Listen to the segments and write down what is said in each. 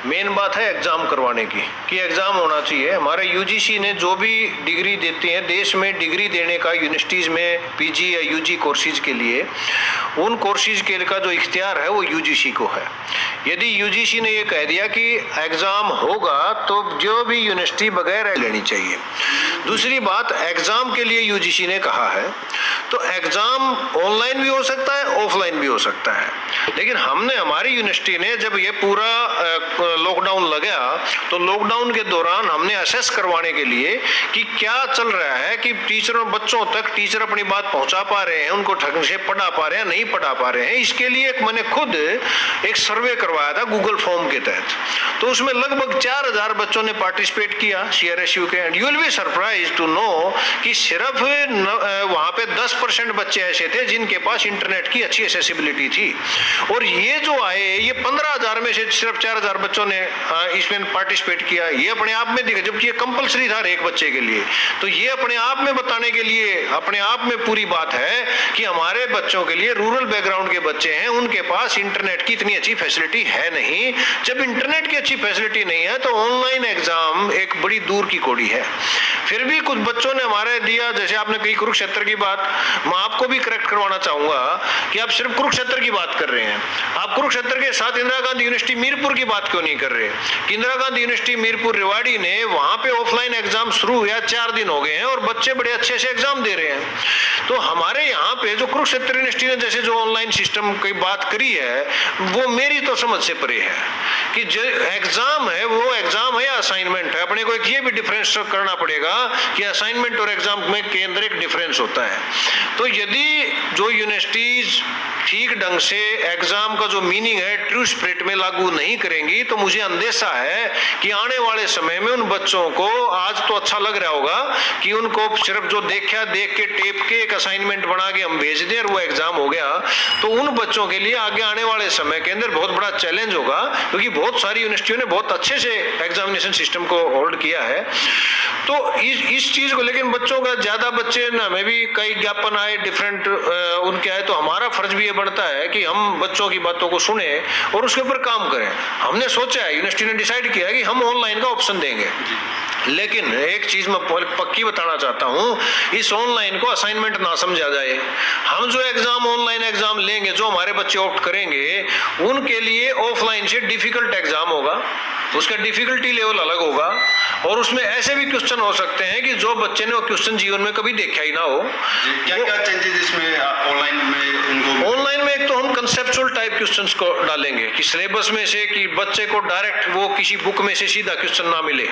Main बात है exam करवाने की, कि एग्जाम होना चाहिए। हमारे यूजीसी ने जो भी डिग्री देते हैं देश में, डिग्री देने का यूनिवर्सिटीज में पीजी या यूजी कोर्सेज के लिए, उन कोर्सेज के का जो इख्तियार है वो यूजीसी को है। यदि यूजीसी ने ये कह दिया कि एग्जाम होगा तो जो भी यूनिवर्सिटी बगैर लेनी चाहिए। दूसरी बात, एग्जाम के लिए यूजीसी ने कहा है तो एग्जाम ऑनलाइन भी हो सकता है, ऑफलाइन भी हो सकता है। लेकिन हमने, हमारी यूनिवर्सिटी ने जब ये पूरा लॉकडाउन लगा तो लॉकडाउन के दौरान हमने असेस करवाने के लिए कि क्या चल रहा है, कि टीचरों, बच्चों तक टीचर अपनी बात पहुंचा पा रहे हैं, उनको ढंग से पढ़ा पा रहे हैं, नहीं पढ़ा पा रहे हैं। इसके लिए मैंने खुद एक सर्वे करवाया था गूगल फॉर्म के तहत, तो उसमें लगभग 4000 बच्चों ने पार्टिसिपेट किया CRSU के। And you will be surprise to know कि सिर्फ वहां पे 10% बच्चे ऐसे थे जिनके पास इंटरनेट की अच्छी एक्सेसिबिलिटी थी, और ये जो आए, ये 15000 में से सिर्फ 4000 बच्चों ने इसमें पार्टिसिपेट किया। ये अपने आप में दिखा, जबकि ये कंपलसरी था हर एक बच्चे के लिए। तो ये अपने आप में बताने के लिए, अपने आप में पूरी बात है कि हमारे बच्चों के लिए, रूरल बैकग्राउंड के बच्चे हैं, उनके पास इंटरनेट की इतनी अच्छी फैसिलिटी है नहीं। जब इंटरनेट की अच्छी फैसिलिटी नहीं है तो ऑनलाइन एग्जाम एक बड़ी दूर की कौड़ी है। फिर भी कुछ बच्चों ने हमारे दिया, जैसे आपने कही कुरुक्षेत्र की बात, मैं आपको भी करेक्ट करवाना चाहूंगा कि आप सिर्फ कुरुक्षेत्र की बात कर रहे हैं। आप कुरुक्षेत्र के साथ इंदिरा गांधी यूनिवर्सिटी मीरपुर की बात क्यों नहीं कर रहे? कि इंदिरा गांधी यूनिवर्सिटी मीरपुर रेवाड़ी ने, वहां पे ऑफलाइन एग्जाम शुरू हुआ, 4 दिन हो गए हैं और बच्चे बड़े अच्छे से एग्जाम दे रहे हैं। तो हमारे यहाँ पे जो कुरुक्षेत्र यूनिवर्सिटी ने जैसे जो ऑनलाइन सिस्टम की बात करी है, वो मेरी तो समझ से परे है कि जो एग्जाम है वो एग्जाम है या असाइनमेंट है। अपने को एक ये भी डिफरेंस करना पड़ेगा कि असाइनमेंट और एग्जाम में के अंदर एक डिफरेंस होता है। तो यदि जो यूनिवर्सिटीज ठीक ढंग से एग्जाम का जो मीनिंग है ट्रू स्पिरिट में लागू नहीं करेंगी तो मुझे अंदेशा है कि आने वाले समय में उन बच्चों को, आज तो अच्छा लग रहा होगा कि उनको सिर्फ जो देख के टेप के एक असाइनमेंट बना के हम भेज दें और वो एग्जाम हो गया, तो उन बच्चों के लिए आगे आने वाले समय के अंदर बहुत बड़ा चैलेंज होगा, क्योंकि बहुत सारी यूनिवर्सिटियों ने बहुत अच्छे से एग्जामिनेशन सिस्टम को होल्ड किया है। तो इस चीज को, लेकिन बच्चों का ज्यादा बच्चे ना, में भी कई ज्ञापन आए डिफरेंट उनके आए, तो हमारा फर्ज भी ये बनता है कि हम बच्चों की बातों को सुने और उसके ऊपर काम करें। हमने सोचा है, यूनिवर्सिटी ने डिसाइड किया है कि हम ऑनलाइन का ऑप्शन देंगे, लेकिन एक चीज मैं पक्की बताना चाहता हूं, इस ऑनलाइन को असाइनमेंट ना समझा जाए। हम जो एग्जाम, ऑनलाइन एग्जाम लेंगे, जो हमारे बच्चे ऑप्ट करेंगे, उनके लिए ऑफलाइन से डिफिकल्ट एग्जाम होगा, उसका डिफिकल्टी लेवल अलग होगा, और उसमें ऐसे भी क्वेश्चन हो सकते हैं कि जो बच्चे ने वो क्वेश्चन जीवन में कभी देखा ही ना हो। क्या क्या चेंजेस इसमें ऑनलाइन में उनको? ऑनलाइन में एक तो हम कंसेप्चुअल टाइप क्वेश्चंस को डालेंगे कि सिलेबस में से, कि बच्चे को डायरेक्ट वो किसी बुक में से सीधा क्वेश्चन ना मिले,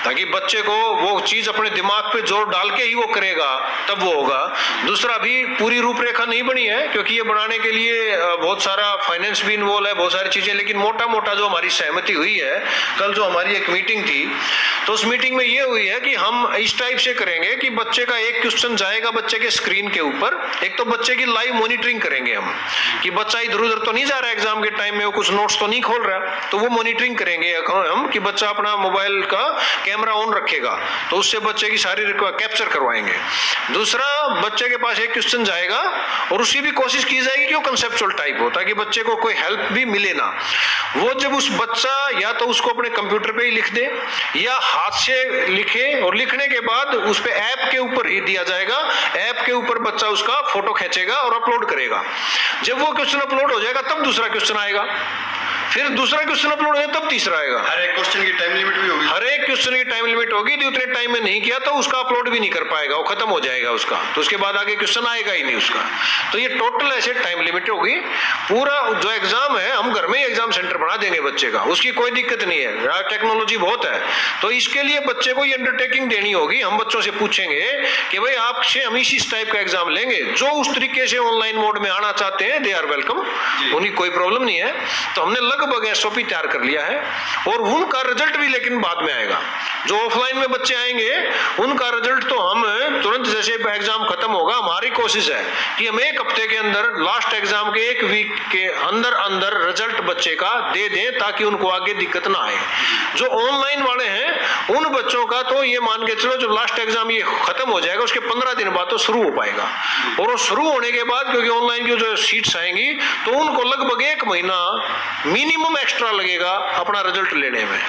ताकि बच्चे को वो चीज अपने दिमाग पे जोर डाल के ही वो करेगा, तब वो होगा। दूसरा, भी पूरी रूपरेखा नहीं बनी है, क्योंकि ये बनाने के लिए बहुत सारा फाइनेंस भी इन्वॉल्व है, बहुत सारी चीजें, लेकिन मोटा मोटा जो हमारी सहमति हुई है, कल जो हमारी एक मीटिंग थी, तो उस मीटिंग में ये हुई है कि हम इस टाइप से करेंगे कि बच्चे का एक क्वेश्चन जाएगा बच्चे के स्क्रीन के ऊपर। एक तो बच्चे की लाइव मॉनिटरिंग करेंगे हम, कि बच्चा इधर उधर तो नहीं जा रहा है एग्जाम के टाइम में, वो कुछ नोट्स तो नहीं खोल रहा, तो वो मॉनिटरिंग करेंगे हम कि बच्चा अपना मोबाइल का कैमरा ऑन रखेगा, तो उससे बच्चे की सारी कैप्चर करवाएंगे। दूसरा, बच्चे के पास एक क्वेश्चन जाएगा और उसकी भी कोशिश की जाएगी कि वो कंसेप्चुअल टाइप हो, ताकि बच्चे को कोई हेल्प भी मिले ना। वो जब उस बच्चा या तो उसको अपने कंप्यूटर पे ही लिख दे या हाथ से लिखे, और लिखने के बाद उस पे ऐप के ऊपर ही दिया जाएगा, ऐप के ऊपर बच्चा उसका फोटो खींचेगा और अपलोड करेगा। जब वो क्वेश्चन अपलोड हो जाएगा तब दूसरा क्वेश्चन आएगा, फिर दूसरा क्वेश्चन अपलोड है तब तीसरा आएगा। हर एक क्वेश्चन की टाइम लिमिट भी होगी, हर एक क्वेश्चन की टाइम लिमिट होगी। यदि उतने टाइम में नहीं किया तो उसका अपलोड भी नहीं कर पाएगा, वो खत्म हो जाएगा उसका, तो उसके बाद आगे क्वेश्चन आएगा ही नहीं उसका। तो ये टोटल ऐसे टाइम लिमिट होगी। पूरा जो एग्जाम है हम घर में ही एग्जाम सेंटर बना देंगे बच्चे का, उसकी कोई दिक्कत नहीं है, टेक्नोलॉजी बहुत है। तो इसके लिए बच्चे को ये अंडरटेकिंग देनी होगी। हम बच्चों से पूछेंगे कि भाई आपसे हम इस टाइप का एग्जाम लेंगे, जो उस तरीके से ऑनलाइन मोड में आना चाहते हैं दे आर वेलकम, उन्हें कोई प्रॉब्लम नहीं है। तो हमने लगभग SOP तैयार कर लिया है, और उनका रिजल्ट भी लेकिन बाद में आएगा। जो ऑफलाइन में बच्चे आएंगे उनका रिजल्ट तो हम तुरंत जैसे एग्जाम खत्म होगा, हमारी कोशिश है कि हम 1 हफ्ते के अंदर, लास्ट एग्जाम के 1 वीक के अंदर अंदर रिजल्ट बच्चे का दे दें, ताकि उनको आगे दिक्कत ना आए। जो ऑनलाइन वाले हैं उन बच्चों का तो ये मान के चलो, जब लास्ट एग्जाम ये खत्म हो जाएगा उसके 15 दिन बाद तो शुरू हो पाएगा, और वो शुरू होने के बाद क्योंकि ऑनलाइन की जो सीट्स आएंगी तो उनको लगभग 1 महीना मिनिमम मिनिमम एक्स्ट्रा लगेगा अपना रिजल्ट लेने में।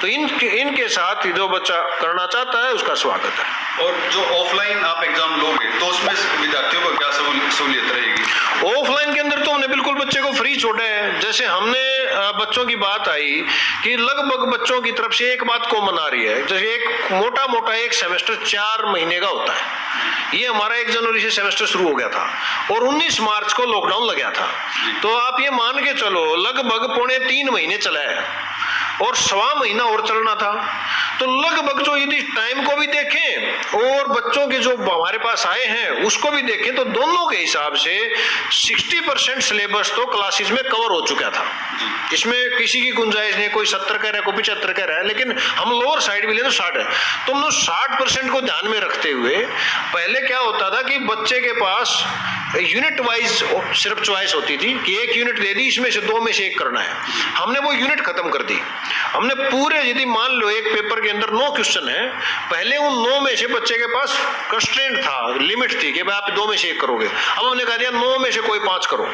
तो इनके साथ जो बच्चा करना चाहता है उसका स्वागत है। और जो ऑफलाइन आप एग्जाम लोगे तो उसमें विद्यार्थियों को क्या सहूलियत रहेगी? ऑफलाइन के अंदर तो हमने बिल्कुल बच्चे को फ्री छोड़ा है। जैसे हमने बच्चों की बात आई कि लगभग बच्चों की तरफ से एक बात कॉमन आ रही है, जैसे एक मोटा एक सेमेस्टर 4 महीने का होता है। ये हमारा 1 जनवरी से सेमेस्टर शुरू हो गया था और 19 मार्च को लॉकडाउन लग गया था। तो आप ये मान के चलो लगभग 2.5 महीने चला है और 1.25 महीना और चलना था। तो लगभग जो यदि टाइम को भी देखें और बच्चों के जो हमारे पास आए हैं उसको भी देखें तो दोनों के हिसाब से 60% सिलेबस तो क्लासेस में कवर हो चुका था। इसमें किसी की गुंजाइश नहीं, कोई 70 कह रहा है, कोई 75 कह रहा है, लेकिन हम लोअर साइड भी ले तो 60 है। तो हम 60% को ध्यान में रखते हुए पहले क्या होता था कि बच्चे के पास यूनिट वाइज सिर्फ चॉइस होती थी कि 1 यूनिट दे दी, इसमें से 2 में से 1 करना है। हमने वो यूनिट खत्म कर दी। हमने पूरे, यदि मान लो एक पेपर के अंदर 9 क्वेश्चन है, पहले उन 9 में से बच्चे के पास कंस्ट्रेंट था, लिमिट थी कि भाई आप 2 में से 1 करोगे। अब हमने कह दिया 9 में से कोई 5 करो।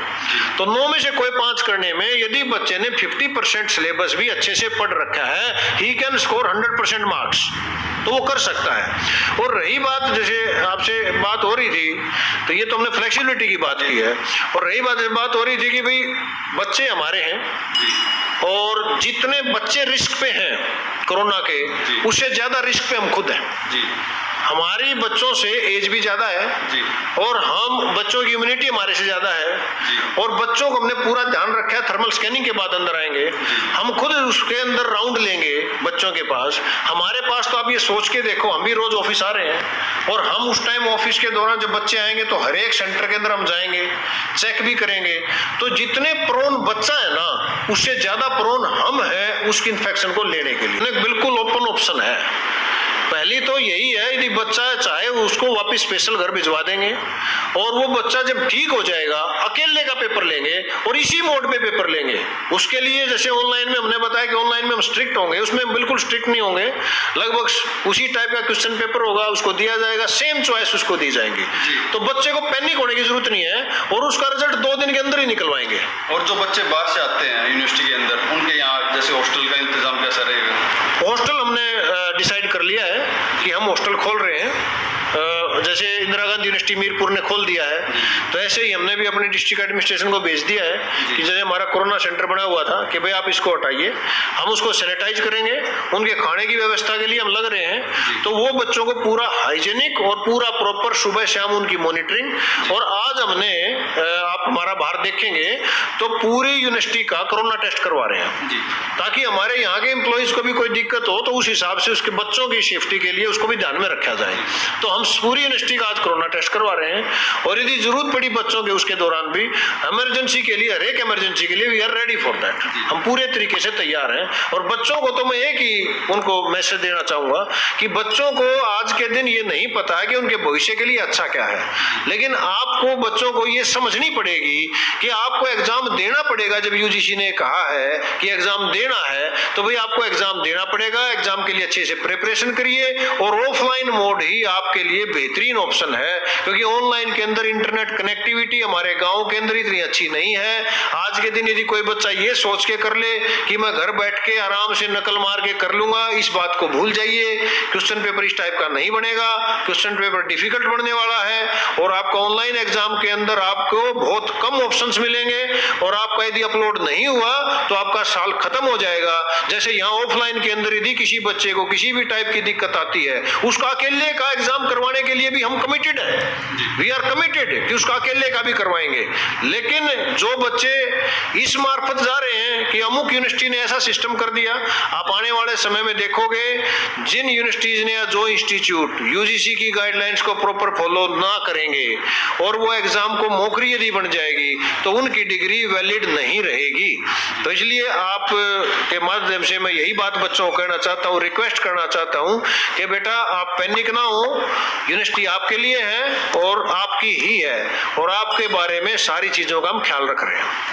तो 9 में से कोई 5 करने में यदि बच्चे ने 50% सिलेबस भी अच्छे से पढ़ रखा है, ही कैन स्कोर 100% मार्क्स, तो वो कर सकता है। और रही बात, जैसे आपसे बात हो रही थी, तो ये तो हमने फ्लेक्सिबिलिटी की बात की है। और रही बात हो रही थी कि भाई बच्चे हमारे हैं और जितने बच्चे रिस्क पे हैं कोरोना के, उससे ज्यादा रिस्क पे हम खुद हैं। हमारी बच्चों से एज भी ज्यादा है और हम बच्चों की इम्यूनिटी हमारे से ज्यादा है और बच्चों को हमने पूरा ध्यान रखा है। थर्मल स्कैनिंग के बाद अंदर आएंगे, हम खुद उसके अंदर राउंड लेंगे बच्चों के पास। हमारे पास तो आप ये सोच के देखो, हम भी रोज ऑफिस आ रहे हैं और हम उस टाइम ऑफिस के दौरान जब बच्चे आएंगे तो हर एक सेंटर के अंदर हम जाएंगे, चेक भी करेंगे। तो जितने प्रोन बच्चा है ना, उससे ज्यादा प्रोन हम हैं उसकी इन्फेक्शन को लेने के लिए। बिल्कुल ओपन ऑप्शन है। पहली तो यही है, यदि बच्चा चाहे उसको वापस स्पेशल घर भिजवा देंगे और वो बच्चा जब ठीक हो जाएगा अकेले का पेपर लेंगे और इसी मोड पे पेपर लेंगे। उसके लिए जैसे ऑनलाइन में हमने बताया कि ऑनलाइन में हम स्ट्रिक्ट होंगे, उसमें बिल्कुल स्ट्रिक्ट नहीं होंगे। लगभग उसी टाइप का क्वेश्चन पेपर होगा, उसको दिया जाएगा, सेम चॉइस उसको दी जाएंगी। तो बच्चे को पैनिक होने की जरूरत नहीं है और उसका रिजल्ट 2 दिन के अंदर ही निकलवाएंगे। और जो बच्चे बाहर से आते हैं यूनिवर्सिटी के अंदर, उनके यहाँ जैसे हॉस्टल का इंतजाम कैसा रहेगा? हॉस्टल हमने डिसाइड कर लिया है कि हम हॉस्टल खोल रहे हैं। जैसे इंदिरा गांधी यूनिवर्सिटी मीरपुर ने खोल दिया है, तो ऐसे ही हमने भी अपने डिस्ट्रिक्ट एडमिनिस्ट्रेशन को भेज दिया है कि जैसे हमारा कोरोना सेंटर बना हुआ था कि भाई आप इसको हटाइए, हम उसको सैनिटाइज करेंगे। उनके खाने की व्यवस्था के लिए हम लग रहे हैं, तो वो बच्चों को पूरा हाइजेनिक और पूरा प्रॉपर सुबह शाम उनकी मॉनिटरिंग। और आज हमने, आप हमारा बाहर देखेंगे तो पूरी यूनिवर्सिटी का कोरोना टेस्ट करवा रहे हैं ताकि हमारे यहाँ के एम्प्लॉइज को भी कोई दिक्कत हो तो उस हिसाब से उसके बच्चों की सेफ्टी के लिए उसको भी ध्यान में रखा जाए। तो हम पूरी यूनिवर्सिटी का आज कोरोना टेस्ट करवा रहे हैं और यदि जरूरत पड़ी बच्चों के उसके दौरान भी इमरजेंसी के लिए, हर एक इमरजेंसी के लिए we are ready for that. हम पूरे तरीके से तैयार हैं। और बच्चों को तो मैं एक ही उनको मैसेज देना चाहूंगा कि बच्चों को आज के दिन ये नहीं पता है कि उनके भविष्य के लिए अच्छा क्या है, लेकिन आपको बच्चों को ये समझनी पड़ेगी कि आपको एग्जाम देना पड़ेगा। जब यूजीसी ने कहा है कि एग्जाम देना है तो भाई आपको एग्जाम देना पड़ेगा। एग्जाम के लिए अच्छे से प्रिपरेशन करिए और ऑफलाइन मोड ही आपके लिए बेहतरीन ऑप्शन है, क्योंकि ऑनलाइन के अंदर इंटरनेट कनेक्टिविटी हमारे गांव के अंदर इतनी अच्छी नहीं है। आज के दिन यदि कोई बच्चा ये सोच के कर ले कि मैं घर बैठ के आराम से नकल मार के कर लूंगा, इस बात को भूल जाइए। क्वेश्चन पेपर इस टाइप का नहीं बनेगा, क्वेश्चन पेपर डिफिकल्ट बनने वाला है और आपका ऑनलाइन एग्जाम के अंदर आपको बहुत कम ऑप्शंस मिलेंगे और आपका यदि अपलोड नहीं हुआ तो आपका साल खत्म हो जाएगा। जैसे यहाँ ऑफलाइन के अंदर यदि किसी बच्चे को किसी भी टाइप की दिक्कत आती है, उसका अकेले का एग्जाम करवाने के लिए भी हम कमिटेड हैं, वी आर कमिटेड कि उसका अकेले का भी करवाएंगे। लेकिन जो बच्चे इस मार्फत जा रहे हैं कि अमुक यूनिवर्सिटी ने ऐसा सिस्टम कर दिया, आप आने वाले समय में देखोगे जिन यूनिवर्सिटीज ने या जो इंस्टीट्यूट यूजीसी की गाइडलाइंस को प्रॉपर फॉलो ना करेंगे और वो एग्जाम को मौकरी यदि बन जाएगी तो उनकी डिग्री वैलिड नहीं रहेगी। तो इसलिए आप के माध्यम से मैं यही बात बच्चों को कहना चाहता हूँ, रिक्वेस्ट करना चाहता हूँ कि बेटा आप पैनिक ना हो, यूनिवर्सिटी आपके लिए है और आपकी ही है और आपके बारे में सारी चीजों का हम ख्याल रख रहे हैं।